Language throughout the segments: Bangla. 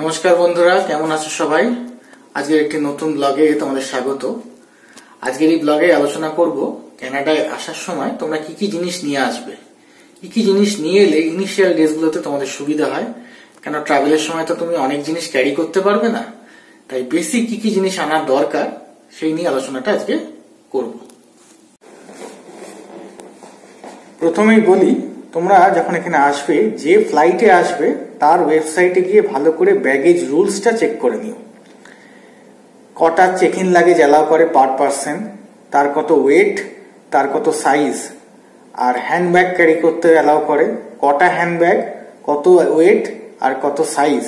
নমস্কার বন্ধুরা, কেমন আছো সবাই? আজকের একটি নতুন ব্লগে তোমাদের স্বাগত। আজকের এই ব্লগে আলোচনা করব কানাডায় আসার সময় তোমরা কি কি জিনিস নিয়ে আসবে, কি কি জিনিস নিয়ে এলে ইনিশিয়াল ডেজগুলোতে তোমাদের সুবিধা হয়। কেন ট্রাভেলের সময় তো তুমি অনেক জিনিস ক্যারি করতে পারবে না, তাই বেসিক কি কি জিনিস আনার দরকার সেই নিয়ে আলোচনাটা আজকে করব। প্রথমেই বলি, তোমরা যখন এখানে আসবে, যে ফ্লাইটে আসবে তার ওয়েবসাইটে গিয়ে ভালো করে ব্যাগেজ রুলসটা চেক করে নিও। কটা চেক ইন লাগেজ অ্যালাউ করে পার পার্সন, তার কত ওয়েট, তার কত সাইজ, আর হ্যান্ডব্যাগ ক্যারি করতে অ্যালাউ করে, কটা হ্যান্ডব্যাগ, কত ওয়েট আর কত সাইজ,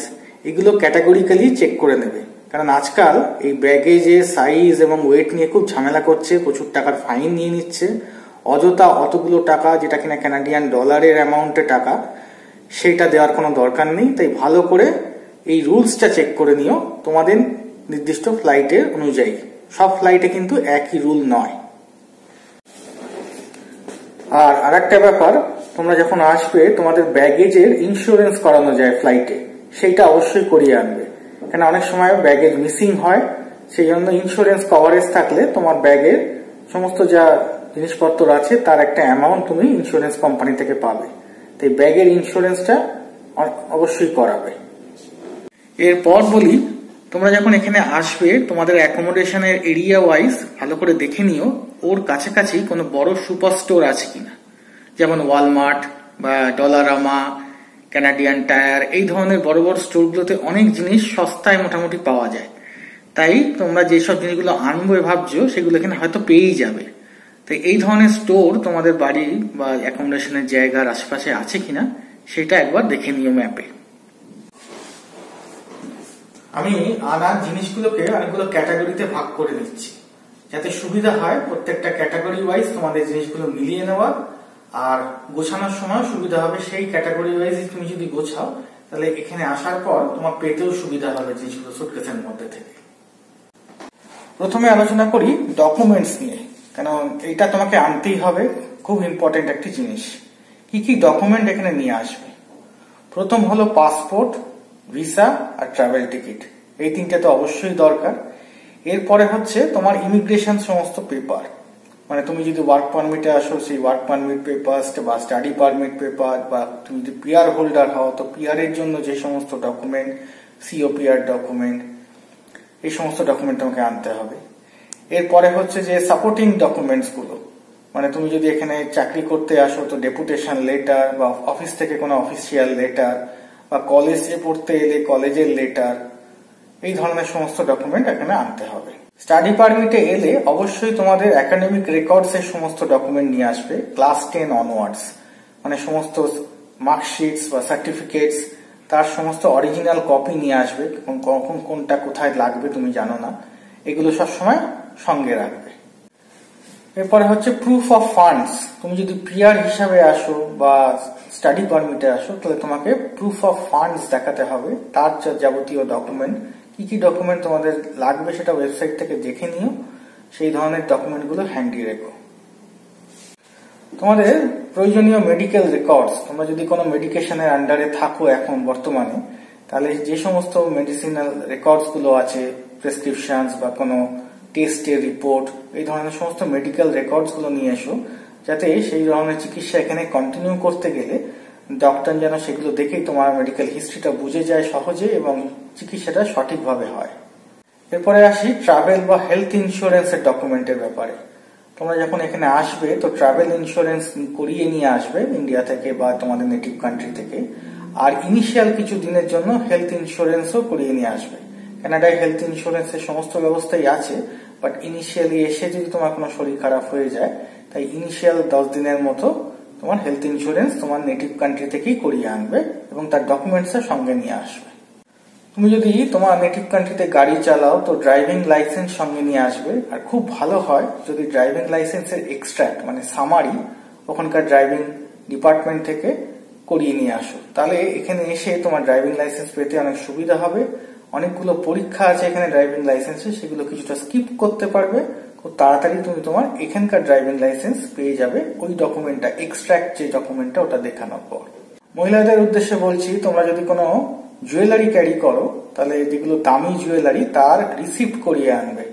এগুলো ক্যাটাগরিক্যালি চেক করে নেবে। কারণ আজকাল এই ব্যাগেজে সাইজ এবং ওয়েট নিয়ে খুব ঝামেলা করছে, প্রচুর টাকার ফাইন নিয়ে নিচ্ছে। অযথা অতগুলো টাকা, যেটা কিনা কানাডিয়ান ডলারের অ্যামাউন্টে টাকা, সেটা দেওয়ার কোনো দরকার নেই। তাই ভালো করে এই রুলসটা চেক করে নিও তোমাদের নির্দিষ্ট ফ্লাইটের অনুযায়ী। সব ফ্লাইটে কিন্তু একই রুল নয়। আর আরেকটা ব্যাপার, তোমরা যখন আসবে তোমাদের ব্যাগেজের ইন্স্যুরেন্স করানো যায় ফ্লাইটে, সেইটা অবশ্যই করিয়ে আনবে। কেন অনেক সময় ব্যাগেজ মিসিং হয়, সেই জন্য ইন্স্যুরেন্স কভারেজ থাকলে তোমার ব্যাগের সমস্ত যা জিনিসপত্র আছে তার একটা অ্যামাউন্ট তুমি ইন্স্যুরেন্স কোম্পানি থেকে পাবে। তাই ব্যাগের ইন্স্যুরেন্সটা অবশ্যই করাবে। এরপর বলি, তোমরা যখন এখানে আসবে তোমাদের অ্যাকোমোডেশনের এরিয়া ওয়াইজ ভালো করে দেখে নিও ওর কাছাকাছি কোনো বড় সুপার স্টোর আছে কিনা, যেমন ওয়ালমার্ট বা ডলারামা, কানাডিয়ান টায়ার, এই ধরনের বড় বড় স্টোরগুলোতে অনেক জিনিস সস্তায় মোটামুটি পাওয়া যায়। তাই তোমরা যেসব জিনিসগুলো আনবো ভাবছো সেগুলো এখানে হয়তো পেয়েই যাবে। তাই এই ধরনের স্টোর তোমাদের বাড়ি বা অ্যাকোমোডেশনের জায়গার আশেপাশে আছে কিনা সেটা একবার দেখে নিও ম্যাপে। আমি আনার জিনিসগুলোকে অনেকগুলো ক্যাটাগরিতে ভাগ করে দিচ্ছি, যাতে সুবিধা হয় প্রত্যেকটা ক্যাটাগরি ওয়াইজ তোমাদের জিনিসগুলো মিলিয়ে নেওয়ার, আর গোছানোর সময় সুবিধা হবে। সেই ক্যাটাগরি ওয়াইজ তুমি যদি গোছাও তাহলে এখানে আসার পর তোমার পেতেও সুবিধা হবে জিনিসগুলো সুটকেসের মধ্যে থেকে। প্রথমে আলোচনা করি ডকুমেন্টস নিয়ে, কেন এটা তোমাকে আনতেই হবে, খুব ইম্পর্টেন্ট একটি জিনিস। কি কি ডকুমেন্ট এখানে নিয়ে আসবে? প্রথম হলো পাসপোর্ট, ভিসা আর ট্রাভেল টিকিট। এই তিনটে তো অবশ্যই দরকার। এরপরে হচ্ছে তোমার ইমিগ্রেশন সমস্ত পেপার, মানে তুমি যদি ওয়ার্ক পারমিটে আসো সেই ওয়ার্ক পারমিট পেপার বা স্টাডি পারমিট পেপার, বা তুমি যদি পিআর হোল্ডার হও তো পিআর এর জন্য যে সমস্ত ডকুমেন্ট, সিওপিআর ডকুমেন্ট, এই সমস্ত ডকুমেন্ট তোমাকে আনতে হবে। এরপরে হচ্ছে যে সাপোর্টিং ডকুমেন্টস গুলো, মানে তুমি যদি এখানে চাকরি করতে আসো তো ডেপুটেশন লেটার বা অফিস থেকে কোনো অফিসিয়াল লেটার, বা কলেজে পড়তে এলে কলেজের লেটার, এই ধরনের সমস্ত ডকুমেন্ট এখানে আনতে হবে। স্টাডি পারমিটে এলে অবশ্যই তোমাদের একাডেমিক রেকর্ডস এর সমস্ত ডকুমেন্ট নিয়ে আসবে, ক্লাস 10 অনওয়ার্ডস, মানে সমস্ত মার্কশিটস বা সার্টিফিকেটস, তার সমস্ত অরিজিনাল কপি নিয়ে আসবে। কখন কোনটা কোথায় লাগবে তুমি জানো না, এগুলো সবসময় সঙ্গে রাখবে। এরপরে হচ্ছে প্রুফ অফ ফান্ডস। তুমি যদি পিআর হিসাবে আসো বা স্টাডি পারমিটে আসো তাহলে তোমাকে প্রুফ অফ ফান্ডস দেখাতে হবে। তার যাবতীয় ডকুমেন্ট, কি কি ডকুমেন্ট তোমাদের লাগবে সেটা ওয়েবসাইট থেকে দেখে নিও, সেই ধরনের ডকুমেন্টগুলো হ্যান্ডি রেখো। তোমাদের প্রয়োজনীয় মেডিকেল রেকর্ডস, তোমরা যদি কোনো মেডিকেশনের আন্ডারে থাকো এখন বর্তমানে, তাহলে যে সমস্ত মেডিসিনাল রেকর্ডস গুলো আছে, প্রেসক্রিপশন বা কোনো টেস্টের রিপোর্ট, এই ধরনের সমস্ত মেডিকেল রেকর্ডস গুলো নিয়ে এসো, যাতে সেই ধরনের চিকিৎসা এখানে কন্টিনিউ করতে গেলে ডক্টর যেন সেগুলো দেখেই তোমার মেডিকেল হিস্ট্রিটা বুঝে যায় সহজে এবং চিকিৎসাটা সঠিকভাবে হয়। এরপরে আসি ট্রাভেল বা হেলথ ইন্স্যুরেন্সের ডকুমেন্টের ব্যাপারে। তোমরা যখন এখানে আসবে তো ট্রাভেল ইন্স্যুরেন্স করিয়ে নিয়ে আসবে ইন্ডিয়া থেকে বা তোমাদের নেটিভ কান্ট্রি থেকে, আর ইনিশিয়াল কিছু দিনের জন্য হেলথ ইন্স্যুরেন্সও করিয়ে নিয়ে আসবে। কানাডায় হেলথ ইন্স্যুরেন্সের সমস্ত ব্যবস্থাই আছে, বাট ইনিশিয়ালি এসে যদি তোমার কোনো শরীর খারাপ হয়ে যায়, তাই ইনিশিয়াল 10 দিনের মতো তোমার হেলথ ইন্স্যুরেন্স তোমার নেটিভ কান্ট্রি থেকেই করিয়ে আনবে এবং তার ডকুমেন্টসের সঙ্গে নিয়ে আসবে। তুমি যদি তোমার নেটিভ কান্ট্রিতে গাড়ি চালাও তো ড্রাইভিং লাইসেন্স সঙ্গে নিয়ে আসবে। আর খুব ভালো হয় যদি ড্রাইভিং লাইসেন্সের এক্সট্রাক্ট, মানে সামারি, ওখানকার ড্রাইভিং ডিপার্টমেন্ট থেকে করিয়ে নিয়ে আসো। তাহলে এখানে এসে তোমার ড্রাইভিং লাইসেন্স পেতে অনেক সুবিধা হবে। অনেকগুলো পরীক্ষা আছে এখানে ড্রাইভিং লাইসেন্সে, সেগুলো কিছুটা স্কিপ করতে পারবে। খুব তাড়াতাড়ি তুমি তোমার এখানকার ড্রাইভিং লাইসেন্স পেয়ে যাবে, ওই ডকুমেন্টটা, এক্সট্রাক্ট যে ডকুমেন্টটা, ওটা দেখানোর পর। মহিলাদের উদ্দেশ্যে বলছি, তোমরা যদি কোনো জুয়েলারি ক্যারি করো তাহলে যেগুলো দামি জুয়েলারি তার রিসিপ্ট করিয়ে আনবে,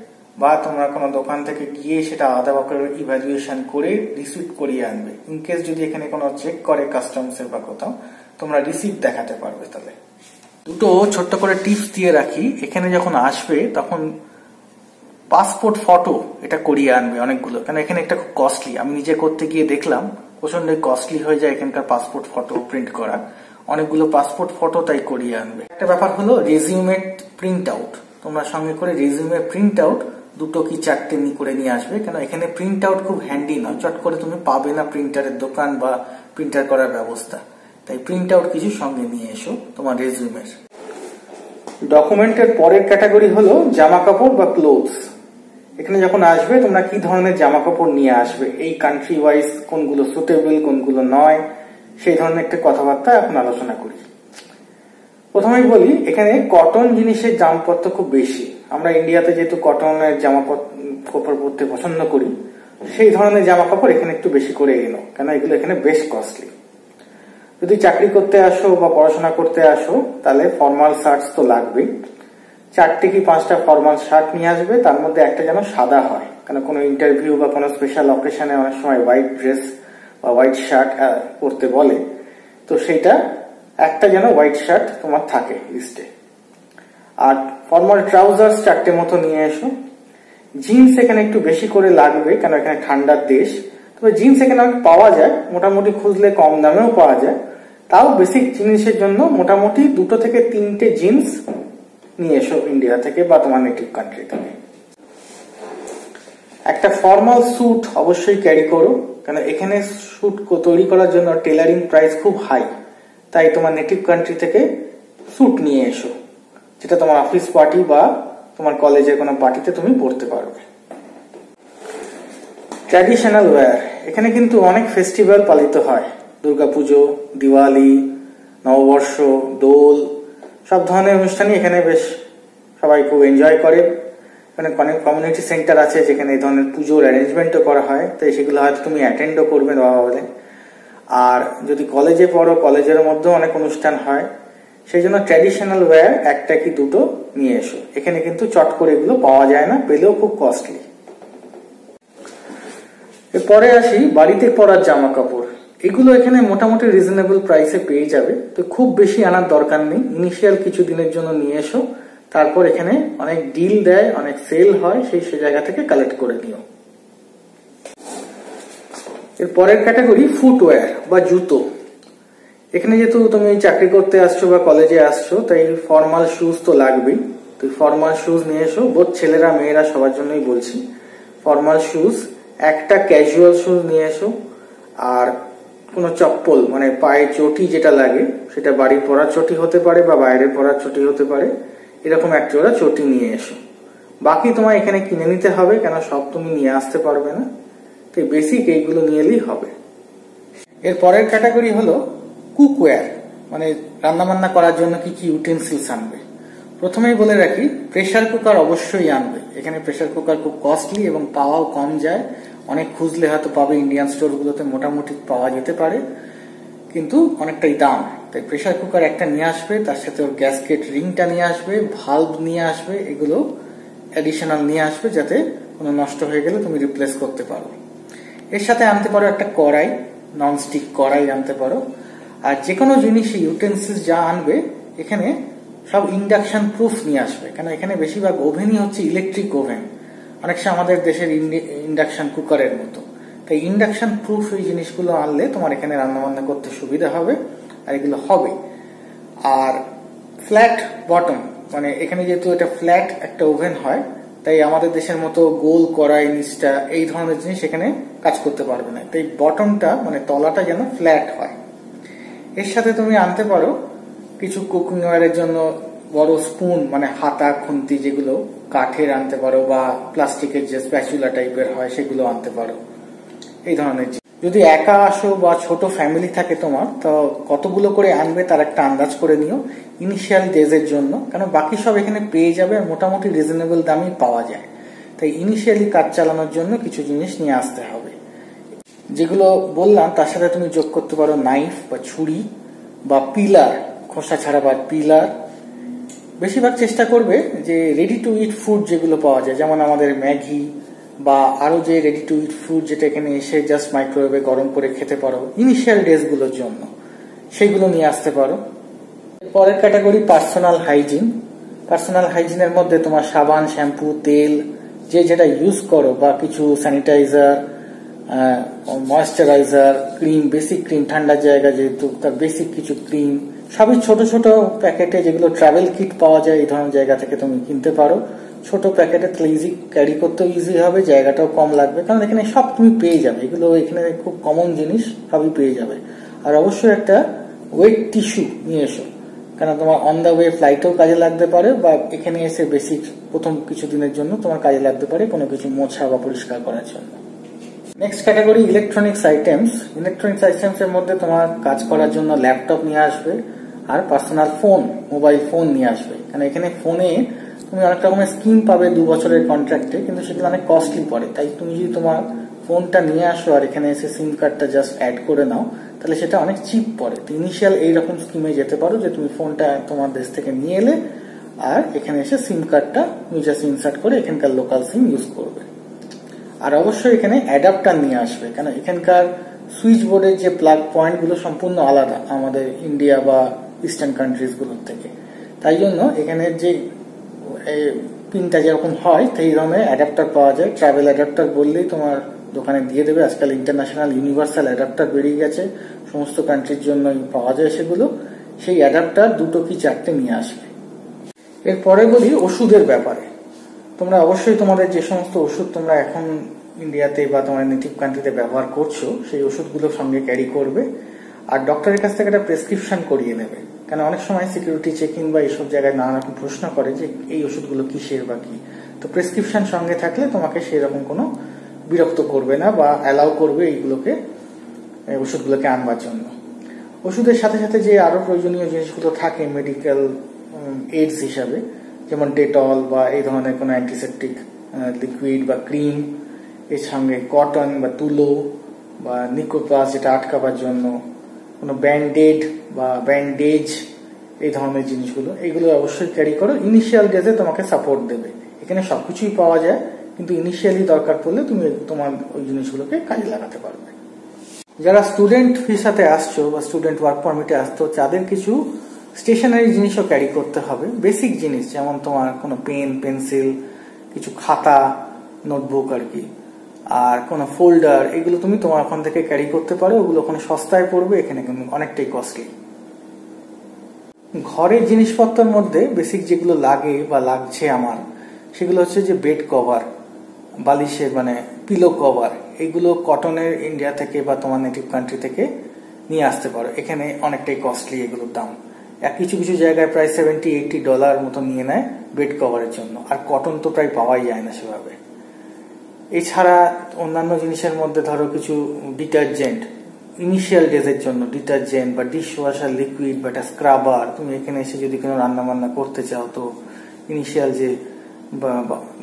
বা তোমরা কোনো দোকান থেকে গিয়ে সেটা আলাদা করে ইভ্যালুয়েশন করে রিসিপ্ট করিয়ে আনবে। ইনকেস যদি এখানে কোনো চেক করে কাস্টমসের বা কোথাও, তোমরা রিসিপ্ট দেখাতে পারবে। তাহলে দুটো ছোট্ট করে টিপস দিয়ে রাখি, এখানে যখন আসবে তখন পাসপোর্ট ফটো এটা করিয়ে আনবে অনেকগুলো, কারণ এখানে একটা খুব কস্টলি, আমি নিজে করতে গিয়ে দেখলাম প্রচন্ড কস্টলি হয়ে যায় এখানকার পাসপোর্ট ফটো প্রিন্ট করা, অনেকগুলো পাসপোর্ট ফটো তাই করিয়ে আনবে। একটা ব্যাপার হলো রেজিউমে প্রিন্ট আউট, তোমরা সঙ্গে করে রেজিউমে প্রিন্ট আউট দুটো কি চারটে করে নিয়ে আসবে, কেন এখানে প্রিন্ট আউট খুব হ্যান্ডি নয়, চট করে তুমি পাবে না প্রিন্টারের দোকান বা প্রিন্টার করার ব্যবস্থা, তাই প্রিন্ট আউট কিছু সঙ্গে নিয়ে এসো তোমার রেজিউমের। ডকুমেন্টের পরের ক্যাটাগরি হলো জামা কাপড় বা ক্লোথস। এখানে যখন আসবে তোমরা কি ধরনের জামা কাপড় নিয়ে আসবে, এই কান্ট্রি ওয়াইজ কোনগুলো সুটেবল কোনগুলো নয়, সেই ধরনের একটা কথাবার্তা এখন আলোচনা করি। প্রথমেই বলি, এখানে কটন জিনিসের দামপত্র খুব বেশি। আমরা ইন্ডিয়াতে যেহেতু কটনের জামা কাপড় পরতে পছন্দ করি, সেই ধরনের জামা কাপড় এখানে একটু বেশি করে এনো, কেন এগুলো এখানে বেশ কস্টলি। যদি চাকরি করতে আসো বা পড়াশোনা করতে আসো তাহলে ফর্মাল শার্টস তো লাগবেই, 4টে কি 5টা ফর্মাল শার্ট নিয়ে আসবে, তার মধ্যে একটা যেন সাদা হয়, কারণ কোনো ইন্টারভিউ বা কোনো স্পেশাল অকেশনে অনেক সময় হোয়াইট ড্রেস বা হোয়াইট শার্ট পরতে বলে, তো সেইটা একটা যেন হোয়াইট শার্ট তোমার থাকে লিস্টে। আর ফর্মাল ট্রাউজার্স 4টে মতো নিয়ে এসো। জিন্স এখানে একটু বেশি করে লাগবে, কেন এখানে ঠান্ডার দেশ, তবে জিন্স এখানে পাওয়া যায়, মোটামুটি খুঁজলে কম দামেও পাওয়া যায়, তাও বেসিক জিনিসের জন্য মোটামুটি 2 থেকে 3টে জিন্স নিয়ে এসো ইন্ডিয়া থেকে বা তোমার নেটিভ কান্ট্রি থেকে। একটা ফর্মাল স্যুট অবশ্যই ক্যারি করো, কারণ এখানে স্যুট তৈরি করার জন্য টেলারিং প্রাইস খুব হাই, তাই তোমার নেটিভ কান্ট্রি থেকে স্যুট নিয়ে এসো, যেটা তোমার অফিস পার্টি বা তোমার কলেজের কোনো পার্টিতে তুমি পড়তে পারবে। ট্র্যাডিশনাল ওয়্যার, এখানে কিন্তু অনেক ফেস্টিভ্যাল পালিত হয়, দুর্গাপুজো, দিওয়ালি, নববর্ষ, দোল, সব ধরনের অনুষ্ঠানই এখানে বেশ সবাই খুব এনজয় করে। এখানে অনেক কমিউনিটি সেন্টার আছে যেখানে এই ধরনের পুজোর অ্যারেঞ্জমেন্টও করা হয়, তাই সেগুলো হয়তো তুমি অ্যাটেন্ডও করবে বাবা বলে। আর যদি কলেজে পড়ো, কলেজের মধ্যেও অনেক অনুষ্ঠান হয়, সেই জন্য ট্র্যাডিশনাল ওয়্যার 1টা কি 2টো নিয়ে এসো। এখানে কিন্তু চট করে এগুলো পাওয়া যায় না, পেলেও খুব কস্টলি। এরপরে আসি বাড়িতে পরার জামা কাপড়, এগুলো এখানে মোটামুটি রিজনেবল প্রাইসে পেয়ে যাবে, তো খুব বেশি আনার দরকার নেই, ইনিশিয়াল কিছু দিনের জন্য নিয়ে এসো, তারপর এখানে অনেক ডিল দেয়, অনেক সেল হয়, সেই জায়গা থেকে কালেক্ট করে নিও। এর পরের ক্যাটাগরি ফুটওয়্যার বা জুতো। এখানে যেহেতু তুমি চাকরি করতে আসছো বা কলেজে আসছো, তাই ফর্মাল শুজ তো লাগবেই, তো ফর্মাল শুজ নিয়ে এসো, বোধ ছেলেরা মেয়েরা সবার জন্যই বলছি। ফর্মাল শুজ, একটা ক্যাজুয়াল শুজ নিয়ে এসো, আর কোনো চপ্পল মানে পায়ে চটি যেটা লাগে, সেটা বাড়ির পরার চটি হতে পারে বা বাইরের পরার চটি হতে পারে, এরকম এক জোড়া চটি নিয়ে এসো। বাকি তোমার এখানে কিনে নিতে হবে, কেন সব তুমি নিয়ে আসতে পারবে না, তাই বেসিক এইগুলো নিয়ে এলেই হবে। এর পরের ক্যাটাগরি হলো কুকওয়্যার, মানে রান্নাবান্না করার জন্য কি কি ইউটেন্সিলস আনবে। প্রথমেই বলে রাখি, প্রেসার কুকার অবশ্যই আনবে, এখানে প্রেসার কুকার খুব কস্টলি এবং পাওয়াও কম যায়, অনেক খুঁজলে হয়তো পাবে, ইন্ডিয়ান স্টোরগুলোতে মোটামুটি পাওয়া যেতে পারে, কিন্তু অনেকটাই দাম, তাই প্রেসার কুকার একটা নিয়ে আসবে, তার সাথে ওর গ্যাসকেট রিংটা নিয়ে আসবে, ভাল্ব নিয়ে আসবে, এগুলো অ্যাডিশনাল নিয়ে আসবে, যাতে কোনো নষ্ট হয়ে গেলে তুমি রিপ্লেস করতে পারো। এর সাথে আনতে পারো একটা কড়াই, ননস্টিক কড়াই আনতে পারো। আর যে কোনো জিনিস ইউটেন্সিলস যা আনবে এখানে সব ইন্ডাকশন প্রুফ নিয়ে আসবে, কারণ এখানে বেশিরভাগ ওভেনই হচ্ছে ইলেকট্রিক ওভেন, অনেকটা আমাদের দেশের ইন্ডাকশন কুকারের মতো, তাই ইন্ডাকশন প্রুফ এই জিনিসগুলো আনলে তোমার এখানে রান্নাবান্না করতে সুবিধা হবে, আর এগুলো হবে। আর ফ্ল্যাট বটম, মানে এখানে যেহেতু এটা ফ্ল্যাট একটা ওভেন হয়, তাই আমাদের দেশের মতো গোল কড়াই নিচটা এই ধরনের জিনিস এখানে কাজ করতে পারবে না, তাই বটমটা মানে তলাটা যেন ফ্ল্যাট হয়। এর সাথে তুমি আনতে পারো কিছু কুকিং ওয়্যারের জন্য বড় স্পুন, মানে হাতা খুন্তি, যেগুলো কাঠের আনতে পারো, বা প্লাস্টিকের যে স্প্যাচুলা টাইপের হয় সেগুলো আনতে পারো, এই ধরনের। যদি একা আসো বা ছোট ফ্যামিলি থাকে তোমার, তো কতগুলো করে আনবে তার একটা আন্দাজ করে নিও ইনিশিয়াল ডেজের জন্য, কারণ বাকি সব এখানে পেয়ে যাবে, মোটামুটি রিজনেবল দামই পাওয়া যায়, তাই ইনিশিয়ালি কাজ চালানোর জন্য কিছু জিনিস নিয়ে আসতে হবে। যেগুলো বললাম তার সাথে তুমি যোগ করতে পারো নাইফ বা ছুরি বা পিলার, খোসা ছাড়া বা পিলার। বেশিরভাগ চেষ্টা করবে যে রেডি টু ইট ফুড যেগুলো পাওয়া যায়, যেমন আমাদের ম্যাগি বা আরো যে রেডি টু ইট ফুড যেটা এখানে এসে জাস্ট মাইক্রোওয়েভে গরম করে খেতে পারো ইনিশিয়াল ডেজ গুলোর জন্য, সেগুলো নিয়ে আসতে পারো। পরের ক্যাটাগরি পার্সোনাল হাইজিন। পার্সোনাল হাইজিনের মধ্যে তোমার সাবান, শ্যাম্পু, তেল যে যেটা ইউজ করো বা কিছু sanitiser, moisturiser, cream, basic cream, ঠান্ডার জায়গা যেহেতু তার বেসিক কিছু ক্রিম, সবই ছোট ছোট প্যাকেটে, যেগুলো ট্রাভেল কিট পাওয়া যায় এই ধরনের জায়গা থেকে তুমি কিনতে পারো ছোট প্যাকেটে। তাহলে ইজি ক্যারি করতেও ইজি হবে, জায়গাটাও কম লাগবে, কারণ এখানে সব তুমি পেয়ে যাবে, এগুলো এখানে খুব কমন জিনিস, সবই পেয়ে যাবে। আর অবশ্যই একটা ওয়েট টিস্যু নিয়ে এসো, কারণ তোমার অন দ্য ওয়ে ফ্লাইটেও কাজে লাগতে পারে বা এখানে এসে বেসিক প্রথম কিছুদিনের জন্য তোমার কাজে লাগতে পারে কোনো কিছু মোছা বা পরিষ্কার করার জন্য। Next category electronics items. Electronics items এর মধ্যে তোমার কাজ করার জন্য ল্যাপটপ নিয়ে আসবে আর পার্সোনাল ফোন, মোবাইল ফোন নিয়ে আসবে, কারণ এখানে ফোনে তুমি অনেক রকমের স্কিম পাবে 2 বছরের কন্ট্রাক্টে, কিন্তু সেগুলো অনেক কস্টলি পড়ে। তাই তুমি যদি তোমার ফোনটা নিয়ে আসো আর এখানে এসে সিম কার্ডটা জাস্ট অ্যাড করে নাও, তাহলে সেটা অনেক চিপ পড়ে। তো ইনিশিয়াল এইরকম স্কিমে যেতে পারো যে তুমি ফোনটা তোমার দেশ থেকে নিয়ে এলে আর এখানে এসে সিম কার্ডটা তুমি জাস্ট ইনসার্ট করে এখানকার লোকাল সিম ইউজ করবে। আর অবশ্যই এখানে অ্যাডাপ্টার নিয়ে আসবে, কারণ এখানকার সুইচ বোর্ডের যে প্লাগ পয়েন্ট গুলো সম্পূর্ণ আলাদা আমাদের ইন্ডিয়া বা ইস্টার্ন কান্ট্রিজ গুলোর থেকে। তাই জন্য এখানে যে পিনটা যেরকম হয় সেই ধরনের অ্যাডাপ্টার পাওয়া যায়। ট্রাভেল অ্যাডাপ্টার বললেই তোমার দোকানে দিয়ে দেবে। আজকাল ইন্টারন্যাশনাল ইউনিভার্সাল অ্যাডাপ্টার বেরিয়ে গেছে, সমস্ত কান্ট্রির জন্য পাওয়া যায় সেগুলো। সেই অ্যাডাপ্টার 2 কি 4টে নিয়ে আসবে। এরপরে বলি ওষুধের ব্যাপারে। তোমরা অবশ্যই তোমাদের যে সমস্ত ওষুধ তোমরা এখন ইন্ডিয়াতে বা তোমার নেটিভ কান্ট্রিতে ব্যবহার করছো সেই ওষুধগুলো সঙ্গে ক্যারি করবে। আর ডক্টরের কাছ থেকে একটা প্রেসক্রিপশন করিয়ে নেবে, কারণ অনেক সময় সিকিউরিটি চেকিং বা এইসব জায়গায় নানা রকম প্রশ্ন করে যে এই ওষুধগুলো কিসের বা কি। তো প্রেসক্রিপশন সঙ্গে থাকলে তোমাকে সেরকম কোনো বিরক্ত করবে না বা অ্যালাউ করবে এইগুলোকে, ওষুধগুলোকে আনবার জন্য। ওষুধের সাথে সাথে যে আরো প্রয়োজনীয় জিনিসগুলো থাকে মেডিকেল এইডস হিসাবে, যেমন ডেটল বা এই ধরনের কোনো অ্যান্টিসেপটিক লিকুইড বা ক্রিম, এর সঙ্গে কটন বা তুলো বা নিকোপ্লাস যেটা আটকাবার জন্য, কোনো ব্যান্ডেড বা ব্যান্ডেজ, এই ধরনের জিনিসগুলো, এগুলো অবশ্যই ক্যারি করো। ইনিশিয়াল ডেজে তোমাকে সাপোর্ট দেবে। এখানে সবকিছুই পাওয়া যায়, কিন্তু ইনিশিয়ালি দরকার পড়লে তুমি তোমার ওই জিনিসগুলোকে কাজে লাগাতে পারবে। যারা স্টুডেন্ট ভিসাতে আসছো বা স্টুডেন্ট ওয়ার্ক পারমিটে আসতো, তাদের কিছু স্টেশনারি জিনিসও ক্যারি করতে হবে, বেসিক জিনিস, যেমন তোমার কোনো পেন, পেন্সিল, কিছু খাতা, নোটবুক আর কি, আর কোনো ফোল্ডার, এগুলো তুমি তোমার ওখান থেকে ক্যারি করতে পারো। ওগুলো ওখানে সস্তায় পড়বে, এখানে কিন্তু অনেকটাই কস্টলি। ঘরের জিনিসপত্রের মধ্যে বেসিক যেগুলো লাগে বা লাগছে আমার, সেগুলো হচ্ছে যে বেড কভার, বালিশের মানে পিলো কভার, এগুলো কটনের ইন্ডিয়া থেকে বা তোমার নেটিভ কান্ট্রি থেকে নিয়ে আসতে পারো। এখানে অনেকটাই কস্টলি এগুলোর দাম, কিছু কিছু জায়গায় প্রায় $70-80 মতো নিয়ে নেয় বেড কভারের জন্য। আর কটন তো প্রায় পাওয়াই যায় না সেভাবে। এছাড়া অন্যান্য জিনিসের মধ্যে ধরো কিছু ডিটারজেন্ট, ইনিশিয়াল ডেজের জন্য ডিটারজেন্ট বা ডিশ ওয়াশার লিকুইড বা একটা স্ক্রাবার, তুমি এখানে এসে যদি কোনো রান্না বান্না করতে চাও তো ইনিশিয়াল যে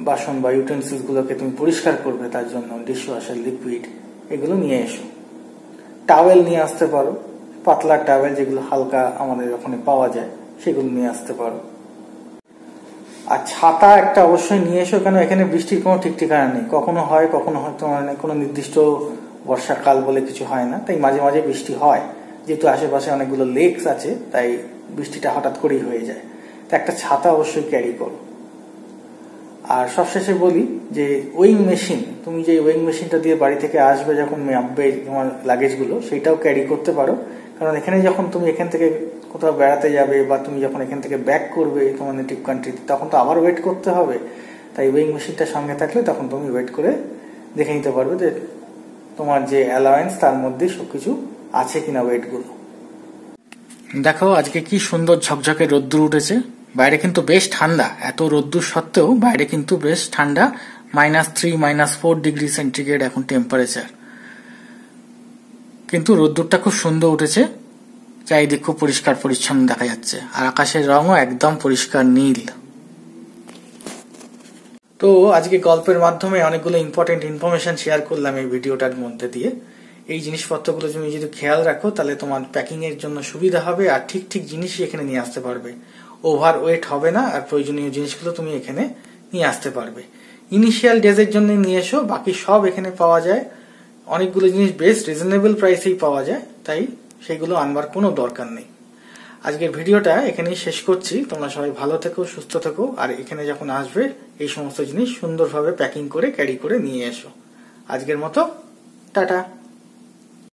বাসন বা ইউটেন্সিলস গুলোকে তুমি পরিষ্কার করবে তার জন্য ডিশ ওয়াশার লিকুইড, এগুলো নিয়ে এসো। টাওয়েল নিয়ে আসতে পারো, পাতলা টাওয়েল যেগুলো হালকা আমাদের ওখানে পাওয়া যায় সেগুলো নিয়ে আসতে পারো। আর ছাতা একটা অবশ্যই নিয়ে এসো, কেন এখানে বৃষ্টির কোনো ঠিক ঠিকানা নেই, কখনো হয় কখনো হয়তো কোনো নির্দিষ্ট বর্ষাকাল বলে কিছু হয় না, তাই মাঝে মাঝে বৃষ্টি হয়। যেহেতু আশেপাশে অনেকগুলো লেকস আছে তাই বৃষ্টিটা হঠাৎ করেই হয়ে যায়, তো একটা ছাতা অবশ্যই ক্যারি করো। আর সবশেষে বলি যে ওয়িং মেশিন, তুমি যে ওয়িং মেশিনটা দিয়ে বাড়ি থেকে আসবে যখন মাপবে তোমার লাগেজগুলো, সেটাও ক্যারি করতে পারো। কারণ এখানে যখন তুমি এখান থেকে কোথাও বেড়াতে যাবে বা তুমি যখন এখান থেকে ব্যাক করবে তোমার নেটিভ কান্ট্রিতে, তখন তো আবার ওয়েট করতে হবে। তাই ওয়িং মেশিনটা সঙ্গে থাকলে তখন তুমি ওয়েট করে দেখে নিতে পারবে যে তোমার যে অ্যালাওয়েন্স তার মধ্যে সবকিছু আছে কিনা ওয়েটগুলো। দেখো আজকে কি সুন্দর ঝকঝকে রোদ্দুর উঠেছে, বাইরে কিন্তু বেশ ঠান্ডা। এত রোদ্দুর সত্ত্বেও বাইরে কিন্তু বেশ ঠান্ডা, -3 -4 ডিগ্রি সেন্টিগ্রেড এখন টেম্পারেচার। কিন্তু রোদ্দুরটা খুব সুন্দর উঠেছে, চারিদিক খুব পরিষ্কার পরিচ্ছন্ন দেখা যাচ্ছে, আর আকাশের রঙও একদম পরিষ্কার নীল। তো আজকে গল্পের মাধ্যমে অনেকগুলো ইম্পর্টেন্ট ইনফরমেশন শেয়ার করলাম এই ভিডিওটার মধ্যে দিয়ে। এই জিনিসপত্রগুলো তুমি যদি খেয়াল রাখো তাহলে তোমার প্যাকিং এর জন্য সুবিধা হবে, আর ঠিক ঠিক জিনিসই এখানে নিয়ে আসতে পারবে। ওভার ওয়েট হবে না, আর প্রয়োজনীয় জিনিসগুলো তুমি এখানে নিয়ে আসতে পারবে। ইনিশিয়াল ডেজের জন্য নিয়ে এসো, বাকি সব এখানে পাওয়া যায়। অনেকগুলো জিনিস বেশ রিজনেবল প্রাইসেই পাওয়া যায়, তাই সেগুলো আনবার কোনো দরকার নেই। আজকের ভিডিওটা এখানেই শেষ করছি। তোমরা সবাই ভালো থেকো, সুস্থ থেকো, আর এখানে যখন আসবে এই সমস্ত জিনিস সুন্দরভাবে প্যাকিং করে ক্যারি করে নিয়ে এসো। আজকের মতো টাটা।